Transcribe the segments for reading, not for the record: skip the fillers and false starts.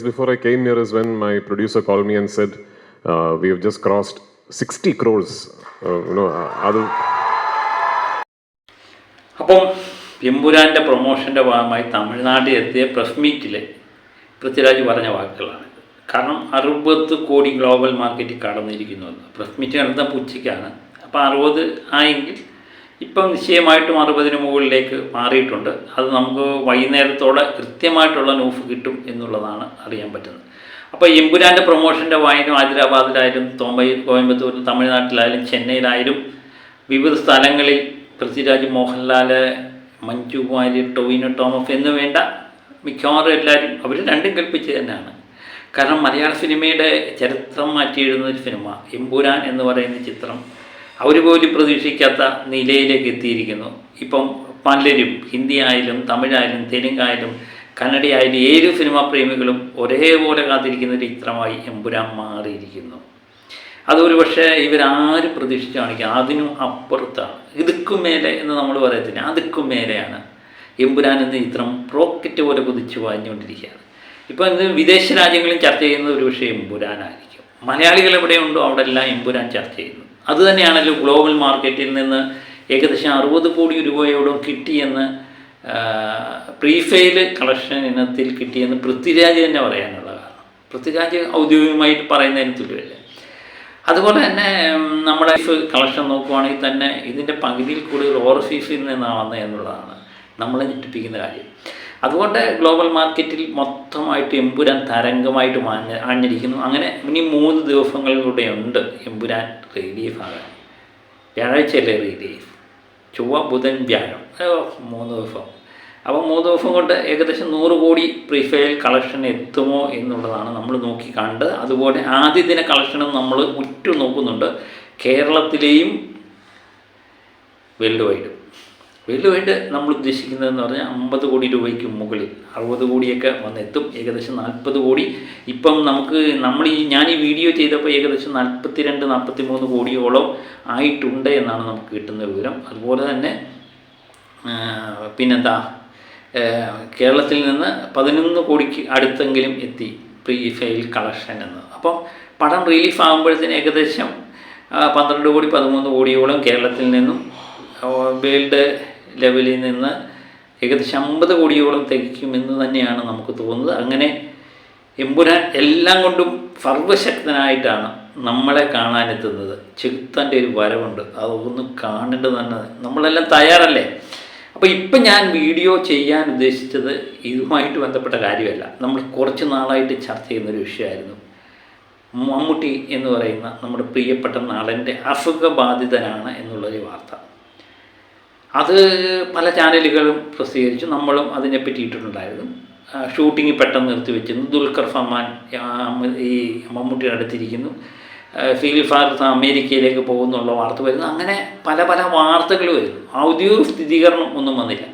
before I came here is when my producer called me and said, we have just crossed 60 crores. അപ്പം എമ്പുരാൻ്റെ പ്രൊമോഷൻ്റെ ഭാഗമായി തമിഴ്നാട്ടിൽ എത്തിയ press മീറ്റിൽ പൃഥ്വിരാജ് പറഞ്ഞ വാക്കുകളാണ്. കാരണം 60 കോടി ഗ്ലോബൽ മാർക്കറ്റിൽ കടന്നിരിക്കുന്നുവെന്ന്. പ്രസ് മീറ്റ് നടന്ന ഉച്ചയ്ക്കാണ്. അപ്പോൾ 60 ആയെങ്കിൽ ഇപ്പം നിശ്ചയമായിട്ടും 60-ന് മുകളിലേക്ക് മാറിയിട്ടുണ്ട്. അത് നമുക്ക് വൈകുന്നേരത്തോടെ കൃത്യമായിട്ടുള്ള ന്യൂസ് കിട്ടും എന്നുള്ളതാണ് അറിയാൻ പറ്റുന്നത്. അപ്പോൾ എമ്പുരാൻ്റെ പ്രൊമോഷൻ്റെ വായന ഹൈദരാബാദിലായാലും കോയമ്പത്തൂരിൽ, തമിഴ്നാട്ടിലായാലും ചെന്നൈയിലായാലും വിവിധ സ്ഥലങ്ങളിൽ പൃഥ്വിരാജ്, മോഹൻലാൽ, മഞ്ജു വാര്യർ, ടൊവിനോ തോമസ് എന്ന് വേണ്ട മിക്കവാറും എല്ലാവരും അവർ രണ്ടും കൽപ്പിച്ച് തന്നെയാണ്. കാരണം മലയാള സിനിമയുടെ ചരിത്രം മാറ്റിയെഴുതുന്ന ഒരു സിനിമ എമ്പുരാൻ എന്ന് പറയുന്ന ചിത്രം അവർ പോലും പ്രതീക്ഷിക്കാത്ത നിലയിലേക്ക് എത്തിയിരിക്കുന്നു. ഇപ്പം പലരും ഹിന്ദി ആയാലും തമിഴായാലും തെലുങ്കായാലും കന്നഡയായാലും ഏത് സിനിമാ പ്രേമികളും ഒരേപോലെ കാത്തിരിക്കുന്ന ഒരു ചിത്രമായി എമ്പുരാൻ മാറിയിരിക്കുന്നു. അതൊരു പക്ഷേ ഇവരാരും പ്രതീക്ഷിച്ച് കാണിക്കുക അതിനും അപ്പുറത്താണ്. ഇതുക്കും മേലെ എന്ന് നമ്മൾ പറയത്തില്ല, അതുക്കും മേലെയാണ് എമ്പുരാൻ എന്ന ചിത്രം റോക്കറ്റ് പോലെ കുതിച്ച് വാങ്ങിക്കൊണ്ടിരിക്കുകയാണ്. ഇപ്പോൾ ഇന്ന് വിദേശ രാജ്യങ്ങളിൽ ചർച്ച ചെയ്യുന്നത് ഒരു പക്ഷേ എമ്പുരാനായിരിക്കും. മലയാളികൾ എവിടെയുണ്ടോ അവിടെ എല്ലാം എമ്പുരാൻ ചർച്ച ചെയ്യുന്നു. അതുതന്നെയാണല്ലോ ഗ്ലോബൽ മാർക്കറ്റിൽ നിന്ന് ഏകദേശം 60 കോടി രൂപയോടും കിട്ടിയെന്ന് പ്രീഫെയിൽ കളക്ഷൻ ഇനത്തിൽ കിട്ടിയെന്ന് പൃഥ്വിരാജ് തന്നെ പറയാനുള്ള കാരണം. പൃഥ്വിരാജ് ഔദ്യോഗികമായിട്ട് പറയുന്നതിന് തുല്യമല്ലേ. അതുപോലെ തന്നെ നമ്മുടെ കളക്ഷൻ നോക്കുവാണെങ്കിൽ തന്നെ ഇതിൻ്റെ പകുതിയിൽ കൂടുതൽ ഓവർസീസിൽ നിന്നാണ് വന്നത് എന്നുള്ളതാണ് നമ്മളെ ഞെട്ടിപ്പിക്കുന്ന കാര്യം. അതുകൊണ്ട് ഗ്ലോബൽ മാർക്കറ്റിൽ മൊത്തമായിട്ട് എമ്പുരാൻ തരംഗമായിട്ട് ആഞ്ഞിരിക്കുന്നു. അങ്ങനെ ഇനി 3 ദിവസങ്ങളിലൂടെ ഉണ്ട് എമ്പുരാൻ റിലീഫ് ആകാൻ. വ്യാഴാഴ്ചയല്ലേ റിലീഫ്? ചൊവ്വ, ബുധൻ, വ്യാഴം, 3 ദിവസം. അപ്പോൾ 3 ദിവസം കൊണ്ട് ഏകദേശം 100 കോടി പ്രീഫെയിൽ കളക്ഷൻ എത്തുമോ എന്നുള്ളതാണ് നമ്മൾ നോക്കി കണ്ട്. അതുപോലെ ആദ്യ ദിന കളക്ഷനും നമ്മൾ ഉറ്റു നോക്കുന്നുണ്ട്. കേരളത്തിലെയും വേൾഡ് വൈഡ് നമ്മൾ ഉദ്ദേശിക്കുന്നതെന്ന് പറഞ്ഞാൽ 50 കോടി രൂപയ്ക്ക് മുകളിൽ 60 കോടിയൊക്കെ വന്നെത്തും. ഏകദേശം 40 കോടി ഇപ്പം നമുക്ക് ഞാൻ ഈ വീഡിയോ ചെയ്തപ്പോൾ ഏകദേശം 42-43 കോടിയോളം ആയിട്ടുണ്ട് എന്നാണ് നമുക്ക് കിട്ടുന്ന വിവരം. അതുപോലെ തന്നെ പിന്നെന്താ, കേരളത്തിൽ നിന്ന് 11 കോടിക്ക് അടുത്തെങ്കിലും എത്തി പ്രീഫെയിൽ കളക്ഷൻ എന്ന്. അപ്പം പടം റിലീഫ് ആകുമ്പോഴത്തേന് ഏകദേശം 12 കോടി 13 കോടിയോളം കേരളത്തിൽ നിന്നും വേൾഡ് ലെവലിൽ നിന്ന് ഏകദേശം 50 കോടിയോളം തികയ്ക്കുമെന്ന് തന്നെയാണ് നമുക്ക് തോന്നുന്നത്. അങ്ങനെ എമ്പുരാൻ എല്ലാം കൊണ്ടും സർവശക്തനായിട്ടാണ് നമ്മളെ കാണാനെത്തുന്നത്. ചെകുത്താൻ്റെ ഒരു വരവുണ്ട്, അതൊന്ന് കാണേണ്ടത് തന്നെ. നമ്മളെല്ലാം തയ്യാറല്ലേ? അപ്പോൾ ഇപ്പം ഞാൻ വീഡിയോ ചെയ്യാൻ ഉദ്ദേശിച്ചത് ഇതുമായിട്ട് ബന്ധപ്പെട്ട കാര്യമല്ല. നമ്മൾ കുറച്ച് നാളായിട്ട് ചർച്ച ചെയ്യുന്നൊരു വിഷയമായിരുന്നു. മമ്മൂട്ടി എന്ന് പറയുന്ന നമ്മുടെ പ്രിയപ്പെട്ട നടൻ്റെ അസുഖബാധിതനാണ് എന്നുള്ളൊരു വാർത്ത. അത് പല ചാനലുകളും പ്രസിദ്ധീകരിച്ചു. നമ്മളും അതിനെപ്പറ്റി ഇട്ടിട്ടുണ്ടായിരുന്നു. ഷൂട്ടിംഗ് പെട്ടെന്ന് നിർത്തിവെച്ചിരുന്നു. ദുൽഖർ സൽമാൻ ഈ മമ്മൂട്ടിയുടെ അടുത്തിരിക്കുന്നു, ഫിലിം ഫാർ അമേരിക്കയിലേക്ക് പോകുന്നുള്ള വാർത്ത വരുന്നു. അങ്ങനെ പല വാർത്തകൾ വരുന്നു. ഔദ്യോഗിക സ്ഥിരീകരണം ഒന്നും വന്നില്ല.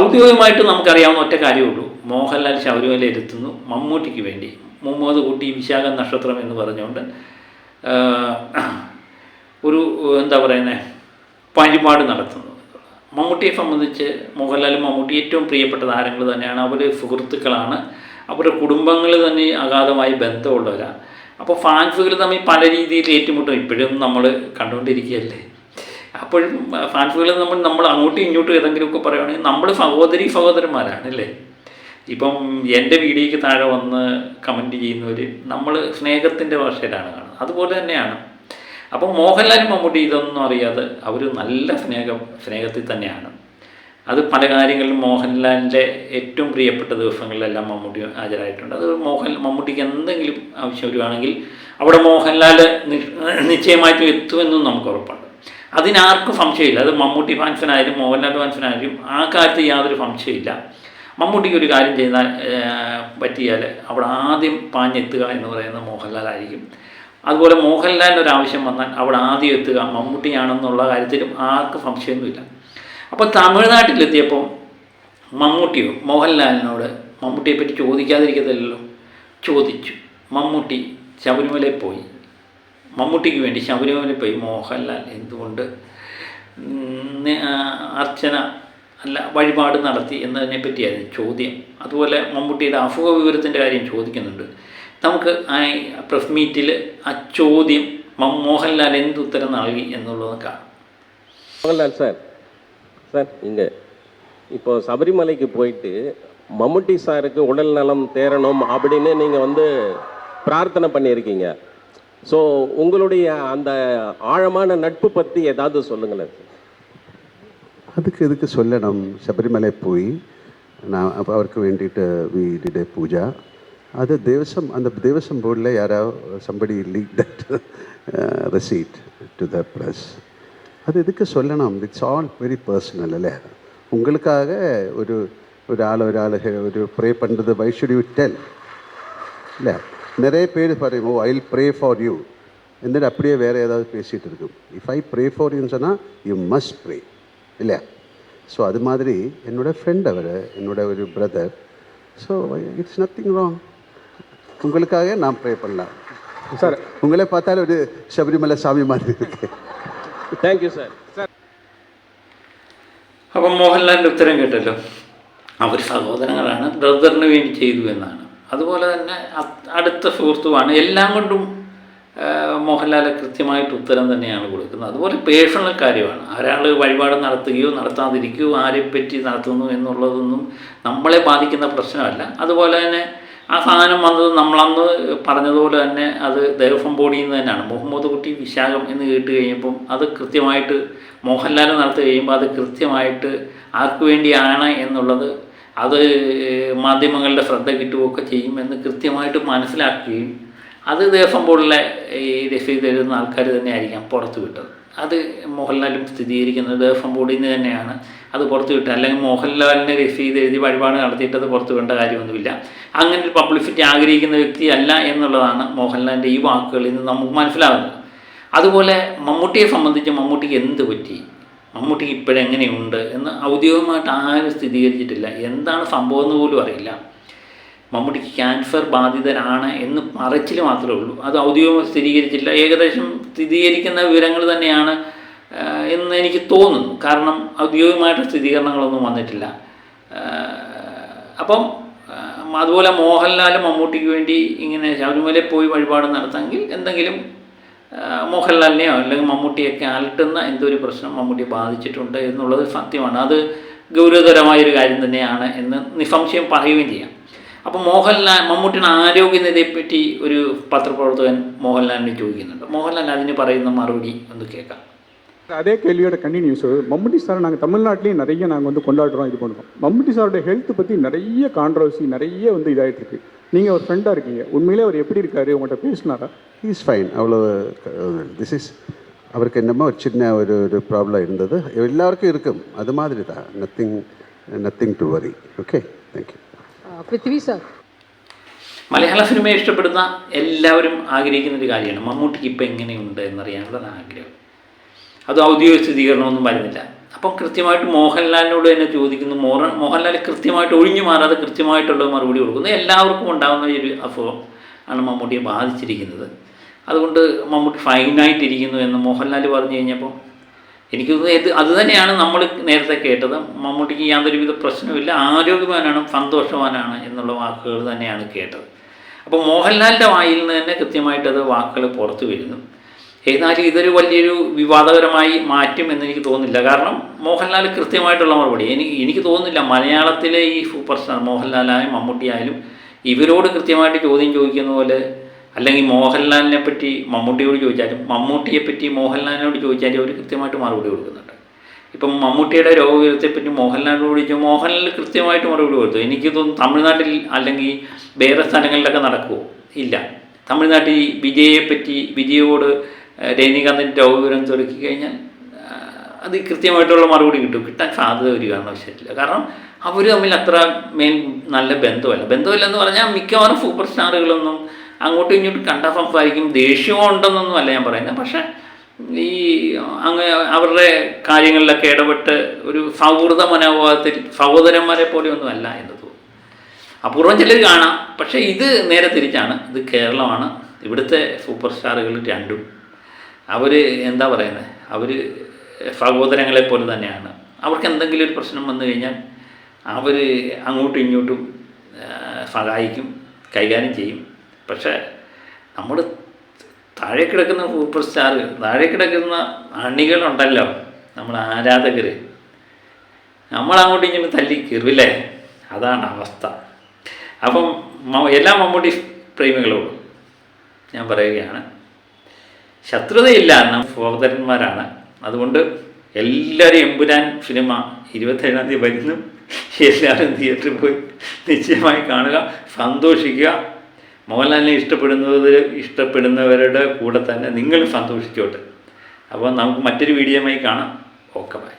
ഔദ്യോഗികമായിട്ട് നമുക്കറിയാവുന്ന ഒറ്റ കാര്യമുള്ളൂ, മോഹൻലാൽ ശബരിമലയിലെത്തുന്നു മമ്മൂട്ടിക്ക് വേണ്ടി. മുഹമ്മദ് കുട്ടി വിശാഖ നക്ഷത്രം എന്ന് പറഞ്ഞുകൊണ്ട് ഒരു എന്താ പറയുന്നത് പരിപാടി നടത്തുന്നു. മമ്മൂട്ടിയെ സംബന്ധിച്ച് മോഹൻലാലും മമ്മൂട്ടി ഏറ്റവും പ്രിയപ്പെട്ട താരങ്ങൾ തന്നെയാണ്. അവർ സുഹൃത്തുക്കളാണ്. അവരുടെ കുടുംബങ്ങൾ തന്നെ അഗാധമായി ബന്ധമുള്ളവരാണ്. അപ്പോൾ ഫാൻസുകൾ തമ്മിൽ പല രീതിയിൽ ഏറ്റുമുട്ടും. ഇപ്പോഴും നമ്മൾ കണ്ടുകൊണ്ടിരിക്കുകയല്ലേ. അപ്പോഴും ഫാൻസുകൾ നമ്മൾ അങ്ങോട്ടും ഇങ്ങോട്ടും ഏതെങ്കിലുമൊക്കെ പറയുകയാണെങ്കിൽ നമ്മൾ സഹോദരന്മാരാണ് അല്ലേ. ഇപ്പം എൻ്റെ വീഡിയോയ്ക്ക് താഴെ വന്ന് കമൻറ്റ് ചെയ്യുന്നവർ നമ്മൾ സ്നേഹത്തിൻ്റെ ഭാഷയിലാണ് കാണുന്നത്. അതുപോലെ തന്നെയാണ്. അപ്പം മോഹൻലാലും മമ്മൂട്ടി ഇതൊന്നും അറിയാതെ അവർ നല്ല സ്നേഹത്തിൽ തന്നെയാണ്. അത് പല കാര്യങ്ങളിലും മോഹൻലാലിൻ്റെ ഏറ്റവും പ്രിയപ്പെട്ട ദിവസങ്ങളിലെല്ലാം മമ്മൂട്ടി ഹാജരായിട്ടുണ്ട്. അത് മമ്മൂട്ടിക്ക് എന്തെങ്കിലും ആവശ്യം വരുവാണെങ്കിൽ അവിടെ മോഹൻലാൽ നിശ്ചയമായിട്ടും എത്തുമെന്നും നമുക്ക് ഉറപ്പുണ്ട്. അതിനാർക്കും സംശയമില്ല. അത് മമ്മൂട്ടി ഫാൻസിനായാലും മോഹൻലാൽ ഫാൻസിനായാലും ആ കാര്യത്തിൽ യാതൊരു സംശയമില്ല. മമ്മൂട്ടിക്ക് ഒരു കാര്യം ചെയ്താൽ പറ്റിയാൽ അവിടെ ആദ്യം പാഞ്ഞെത്തുക എന്ന് പറയുന്നത് മോഹൻലാലായിരിക്കും. അതുപോലെ മോഹൻലാലിൻ്റെ ഒരു ആവശ്യം വന്നാൽ അവിടെ ആദ്യം എത്തുക മമ്മൂട്ടിയാണെന്നുള്ള കാര്യത്തിലും ആർക്കും സംശയമൊന്നുമില്ല. അപ്പോൾ തമിഴ്നാട്ടിലെത്തിയപ്പോൾ മോഹൻലാലിനോട് മമ്മൂട്ടിയെപ്പറ്റി ചോദിക്കാതിരിക്കത്തില്ലല്ലോ, ചോദിച്ചു. മമ്മൂട്ടി ശബരിമലയിൽ പോയി, മമ്മൂട്ടിക്ക് വേണ്ടി ശബരിമലയിൽ പോയി മോഹൻലാൽ എന്തുകൊണ്ട് അർച്ചന അല്ല വഴിപാട് നടത്തി എന്നതിനെ പറ്റിയായിരുന്നു ചോദ്യം. അതുപോലെ മമ്മൂട്ടിയുടെ അസുഖ വിവരത്തിൻ്റെ കാര്യം ചോദിക്കുന്നുണ്ട്. നമുക്ക് ആ പ്രസ് മീറ്റിൽ ആ ചോദ്യം മോഹൻലാൽ എന്തുത്തരം നൽകി എന്നുള്ളത് കാണാം. மோகன்லால் சார் சார் இங்கே இப்போ சபரிமலைக்கு போயிட்டு மம்முட்டி சாருக்கு உடல் நலம் தேரணும் அப்படின்னு நீங்கள் வந்து பிரார்த்தனை பண்ணியிருக்கீங்க. ஸோ உங்களுடைய அந்த ஆழமான நட்பு பற்றி ஏதாவது சொல்லுங்களேன். அதுக்கு எதுக்கு சொல்லணும்? ശബരിമല പോയി അപ്പോൾ അവർക്ക് വേണ്ടിയിട്ട് വി ഡിഡ് എ പൂജ. അത് அந்த ദേവസ്വം ബോർഡിലെ யாரോ somebody leaked that receipt to the press. அது எதுக்கு சொல்லணும்? இட்ஸ் ஆல் வெரி பர்சனல் അല്ലേ? உங்களுக்காக ഒരാൾ ഒരു ப்ரே பண்ணுறது why should you tell? இல்லை, நிறைய பேர் പറയും oh I will pray for you എന്നിട്ട് அப்படியே வேறு ஏதாவது பேசிகிட்டு இருக்கும். இஃப் ஐ ப்ரே ஃபார் யூன்னு சொன்னால் யூ மஸ்ட் ப்ரே இல்லையா? ஸோ அது மாதிரி என்னோடய ஃப்ரெண்ட் அவர், என்னோட ஒரு brother. So it's nothing wrong. உங்களுக்காக நான் ப்ரே பண்ணலாம் சார். உங்களே பார்த்தாலும் ஒரு ശബരിമല சாமி மாதிரி இருக்கு. Thank you sir. അപ്പം മോഹൻലാലിൻ്റെ ഉത്തരം കേട്ടല്ലോ. അവർ സഹോദരങ്ങളാണ്, ബ്രദറിന് വേണ്ടി ചെയ്തു എന്നാണ്. അതുപോലെ തന്നെ അടുത്ത സുഹൃത്തുമാണ്. എല്ലാം കൊണ്ടും മോഹൻലാൽ കൃത്യമായിട്ട് ഉത്തരം തന്നെയാണ് കൊടുക്കുന്നത്. അതുപോലെ പേഴ്സണൽ കാര്യമാണ്. ഒരാൾ വഴിപാട് നടത്തുകയോ നടത്താതിരിക്കുകയോ ആരെപ്പറ്റി നടത്തുന്നു എന്നുള്ളതൊന്നും നമ്മളെ ബാധിക്കുന്ന പ്രശ്നമല്ല. അതുപോലെ തന്നെ ആ സാധനം വന്നത് നമ്മളന്ന് പറഞ്ഞതുപോലെ തന്നെ അത് ദേവസ്വം ബോർഡിൽ നിന്ന് തന്നെയാണ്. മുഹമ്മദ് കുട്ടി വിശാഖം എന്ന് കേട്ട് കഴിയുമ്പം അത് കൃത്യമായിട്ട് മോഹൻലാൽ നടത്തി കഴിയുമ്പോൾ അത് കൃത്യമായിട്ട് ആർക്കു വേണ്ടിയാണ് എന്നുള്ളത് അത് മാധ്യമങ്ങളുടെ ശ്രദ്ധ കിട്ടുകയൊക്കെ ചെയ്യുമെന്ന് കൃത്യമായിട്ട് മനസ്സിലാക്കുകയും അത് ദേവസ്വം ബോർഡിലെ ഈ രസീത് എഴുതുന്ന ആൾക്കാർ തന്നെ ആയിരിക്കാം പുറത്തു വിട്ടത്. അത് മോഹൻലാലും സ്ഥിരീകരിക്കുന്നത് ദേവസ്വം ബോർഡിൽ നിന്ന് തന്നെയാണ് അത് പുറത്തു വിട്ടത്. അല്ലെങ്കിൽ മോഹൻലാലിനെ രസീത് എഴുതി വഴിപാട് നടത്തിയിട്ടത് പുറത്തു വിടേണ്ട കാര്യമൊന്നുമില്ല. അങ്ങനെ ഒരു പബ്ലിസിറ്റി ആഗ്രഹിക്കുന്ന വ്യക്തിയല്ല എന്നുള്ളതാണ് മോഹൻലാലിൻ്റെ ഈ വാക്കുകളിൽ നിന്ന് നമുക്ക് മനസ്സിലാകുന്നത്. അതുപോലെ മമ്മൂട്ടിയെ സംബന്ധിച്ച് മമ്മൂട്ടിക്ക് എന്ത് പറ്റി, മമ്മൂട്ടിക്ക് ഇപ്പോഴെങ്ങനെയുണ്ട് എന്ന് ഔദ്യോഗികമായിട്ട് ആരും സ്ഥിരീകരിച്ചിട്ടില്ല. എന്താണ് സംഭവം എന്ന് പോലും അറിയില്ല. മമ്മൂട്ടിക്ക് ക്യാൻസർ ബാധിതനാണ് എന്ന് പറച്ചിൽ മാത്രമേ ഉള്ളൂ. അത് ഔദ്യോഗികമായി സ്ഥിരീകരിച്ചില്ല. ഏകദേശം സ്ഥിരീകരിക്കുന്ന വിവരങ്ങൾ തന്നെയാണ് എന്ന് എനിക്ക് തോന്നുന്നു. കാരണം ഔദ്യോഗികമായിട്ട് സ്ഥിരീകരണങ്ങളൊന്നും വന്നിട്ടില്ല. അപ്പം അതുപോലെ മോഹൻലാൽ മമ്മൂട്ടിക്ക് വേണ്ടി ഇങ്ങനെ ശബരിമലയിൽ പോയി വഴിപാട് നടത്താമെങ്കിൽ എന്തെങ്കിലും മോഹൻലാലിനെയോ അല്ലെങ്കിൽ മമ്മൂട്ടിയൊക്കെ അലട്ടുന്ന എന്തൊരു പ്രശ്നം മമ്മൂട്ടിയെ ബാധിച്ചിട്ടുണ്ട് എന്നുള്ളത് സത്യമാണ്. അത് ഗൗരവതരമായൊരു കാര്യം തന്നെയാണ് എന്ന് നിസ്സംശയം പറയുകയും ചെയ്യാം. അപ്പോൾ മമ്മൂട്ടിയുടെ ആരോഗ്യനിലയെപ്പറ്റി ഒരു പത്രപ്രവർത്തകൻ മോഹൻലാലിനെ ചോദിക്കുന്നുണ്ട്. മോഹൻലാൽ അതിന് പറയുന്ന മറുപടി ഒന്ന് കേൾക്കാം. அதே கேள்வியோட கண்டினியூஸ். மம்முட்டி சார் நாங்கள் தமிழ்நாட்டிலையும் நிறைய நாங்கள் வந்து கொண்டாடுறோம், இது பண்ணுறோம். மம்முட்டி சாரோட ஹெல்த் பற்றி நிறைய கான்ட்ரவர்சி நிறைய வந்து இதாகிட்டு இருக்கு. நீங்கள் ஒரு ஃப்ரெண்டாக இருக்கீங்க, உண்மையிலே அவர் எப்படி இருக்காரு, உங்கள்கிட்ட பேசினாரா? Is fine. அவ்வளோ திஸ் இஸ் அவருக்கு என்னமோ ஒரு சின்ன ஒரு ப்ராப்ளம் இருந்தது. எல்லாருக்கும் இருக்கும், அது மாதிரி தான். Nothing to worry. Okay, thank you. Prithvi sir, മലയാള സിനിമയെ ഇഷ്ടപ്പെടുന്ന എല്ലാവരും ആഗ്രഹിക്കുന്നൊരു കാര്യമാണ് മമ്മൂട്ടിക്ക് ഇപ്പം എങ്ങനെയുണ്ട് എന്നറിയാനുള്ള ആഗ്രഹം. അത് ഔദ്യോഗിക സ്ഥിരീകരണമൊന്നും വരുന്നില്ല. അപ്പം കൃത്യമായിട്ട് മോഹൻലാലിനോട് തന്നെ ചോദിക്കുന്നു. മോഹൻലാൽ കൃത്യമായിട്ട് ഒഴിഞ്ഞു മാറാതെ കൃത്യമായിട്ടുള്ള മറുപടി കൊടുക്കുന്നു. എല്ലാവർക്കും ഉണ്ടാകുന്ന ഒരു അസുഖം ആണ് മമ്മൂട്ടിയെ ബാധിച്ചിരിക്കുന്നത്. അതുകൊണ്ട് മമ്മൂട്ടി ഫൈനായിട്ടിരിക്കുന്നു എന്ന് മോഹൻലാൽ പറഞ്ഞു കഴിഞ്ഞപ്പോൾ എനിക്ക് തോന്നുന്നത് അത് തന്നെയാണ് നമ്മൾ നേരത്തെ കേട്ടത്. മമ്മൂട്ടിക്ക് യാതൊരുവിധ പ്രശ്നമില്ല, ആരോഗ്യവാനാണ്, സന്തോഷവാനാണ് എന്നുള്ള വാക്കുകൾ തന്നെയാണ് കേട്ടത്. അപ്പോൾ മോഹൻലാലിൻ്റെ വായിൽ നിന്ന് തന്നെ കൃത്യമായിട്ടത് വാക്കുകൾ പുറത്തു വരുന്നു. എന്നാലും ഇതൊരു വലിയൊരു വിവാദകരമായി മാറ്റും എന്നെനിക്ക് തോന്നുന്നില്ല. കാരണം മോഹൻലാൽ കൃത്യമായിട്ടുള്ള മറുപടി എനിക്ക് തോന്നുന്നില്ല മലയാളത്തിലെ ഈ സൂപ്പർ സ്റ്റാർ മോഹൻലാലായാലും മമ്മൂട്ടിയായാലും ഇവരോട് കൃത്യമായിട്ട് ചോദ്യം ചോദിക്കുന്ന പോലെ, അല്ലെങ്കിൽ മോഹൻലാലിനെ പറ്റി മമ്മൂട്ടിയോട് ചോദിച്ചാലും മമ്മൂട്ടിയെപ്പറ്റി മോഹൻലാലിനോട് ചോദിച്ചാലും അവർ കൃത്യമായിട്ട് മറുപടി കൊടുക്കുന്നുണ്ട്. ഇപ്പം മമ്മൂട്ടിയുടെ രോഗവിവരത്തെപ്പറ്റി മോഹൻലാലിനോട് ചോദിച്ചാൽ മോഹൻലാൽ കൃത്യമായിട്ട് മറുപടി കൊടുത്തു. എനിക്ക് തോന്നുന്നു തമിഴ്നാട്ടിൽ അല്ലെങ്കിൽ വേറെ സ്ഥലങ്ങളിലൊക്കെ നടക്കുമോ? ഇല്ല. തമിഴ്നാട്ടിൽ വിജയോട് രജനീകാന്തിൻ്റെ രോഗവിവരം തിരക്കി കഴിഞ്ഞാൽ അത് കൃത്യമായിട്ടുള്ള മറുപടി കിട്ടാൻ സാധ്യത ഒരു കാരണവശാലില്ല. കാരണം അവർ തമ്മിൽ അത്ര നല്ല ബന്ധമില്ലെന്ന് പറഞ്ഞാൽ മിക്കവാറും സൂപ്പർ സ്റ്റാറുകളൊന്നും അങ്ങോട്ടും ഇങ്ങോട്ടും കണ്ടാൽ സംസാരിക്കും. ദേഷ്യമുണ്ടെന്നൊന്നും അല്ല ഞാൻ പറയുന്നത്. പക്ഷേ ഈ അവരുടെ കാര്യങ്ങളിലൊക്കെ ഇടപെട്ട് ഒരു സൗഹൃദ മനോഭാവത്തിൽ സഹോദരന്മാരെ പോലെയൊന്നും അല്ല എന്ന് തോന്നുന്നു. അപൂർവം ചിലർ കാണാം. പക്ഷേ ഇത് നേരെ തിരിച്ചാണ്. ഇത് കേരളമാണ്. ഇവിടുത്തെ സൂപ്പർ സ്റ്റാറുകൾ രണ്ടും അവർ എന്താ പറയുന്നത്, അവർ സഹോദരങ്ങളെപ്പോലെ തന്നെയാണ്. അവർക്ക് എന്തെങ്കിലും ഒരു പ്രശ്നം വന്നു കഴിഞ്ഞാൽ അവർ അങ്ങോട്ടും ഇങ്ങോട്ടും സഹായിക്കും, കൈകാര്യം ചെയ്യും. പക്ഷേ നമ്മൾ താഴെ കിടക്കുന്ന സൂപ്പർ സ്റ്റാർ, താഴെ കിടക്കുന്ന അണികളുണ്ടല്ലോ, നമ്മൾ ആരാധകർ, നമ്മളങ്ങോട്ടും ഇങ്ങോട്ടും തല്ലി കീറില്ലേ, അതാണ് അവസ്ഥ. അപ്പം എല്ലാ മമ്മൂട്ടി പ്രേമികളോടും ഞാൻ പറയുകയാണ്, ശത്രുതയില്ല, നാം സഹോദരന്മാരാണ്. അതുകൊണ്ട് എല്ലാവരും എമ്പുരാൻ സിനിമ 27-ാം തീയതി വരുന്നു. എല്ലാവരും തിയേറ്ററിൽ പോയി നിശ്ചയമായി കാണുക, സന്തോഷിക്കുക. മോഹൻലാലിനെ ഇഷ്ടപ്പെടുന്നവരുടെ കൂടെ തന്നെ നിങ്ങൾ സന്തോഷിച്ചോട്ടെ. അപ്പോൾ നമുക്ക് മറ്റൊരു വീഡിയോയുമായി കാണാം. Okay, by.